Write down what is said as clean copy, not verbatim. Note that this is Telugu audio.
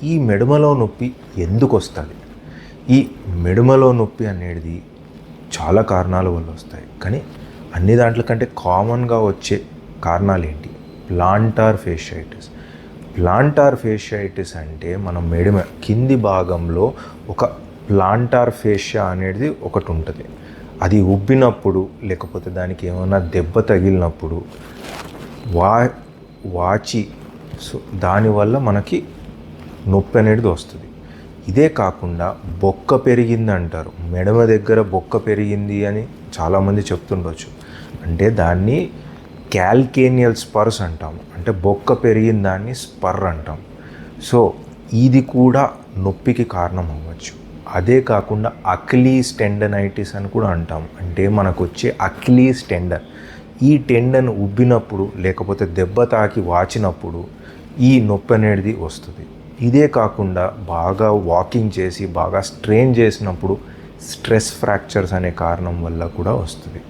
ఈ మెడమలో నొప్పి ఎందుకు వస్తుంది? ఈ మెడమలో నొప్పి అనేది చాలా కారణాల వల్ల వస్తాయి, కానీ అన్ని దాంట్లో కంటే కామన్గా వచ్చే కారణాలు ఏంటి? Planter fasciitis. ప్లాంటార్ ఫేషియైటిస్ అంటే మన మెడమ కింది భాగంలో ఒక ప్లాంటార్ ఫేషియా అనేది ఒకటి ఉంటుంది. అది ఉబ్బినప్పుడు లేకపోతే దానికి ఏమైనా దెబ్బ తగిలినప్పుడు వాచి దానివల్ల మనకి నొప్పి అనేది వస్తుంది. ఇదే కాకుండా బొక్క పెరిగింది అంటారు. మెడమ దగ్గర బొక్క పెరిగింది అని చాలామంది చెప్తుండొచ్చు. అంటే దాన్ని క్యాల్కేనియల్ స్పర్స్ అంటాము. అంటే బొక్క పెరిగిన దాన్ని స్పర్ అంటాం. సో ఇది కూడా నొప్పికి కారణం అవ్వచ్చు. అదే కాకుండా అక్లీస్ టెండనైటిస్ అని కూడా అంటాము. అంటే మనకు వచ్చే అక్లీస్ టెండన్, ఈ టెండన్ ఉబ్బినప్పుడు లేకపోతే దెబ్బ తాకి వాచినప్పుడు ఈ నొప్పి అనేది వస్తుంది. ఇదే కాకుండా బాగా వాకింగ్ చేసి బాగా స్ట్రెయిన్ చేసినప్పుడు స్ట్రెస్ ఫ్రాక్చర్స్ అనే కారణం వల్ల కూడా వస్తుంది.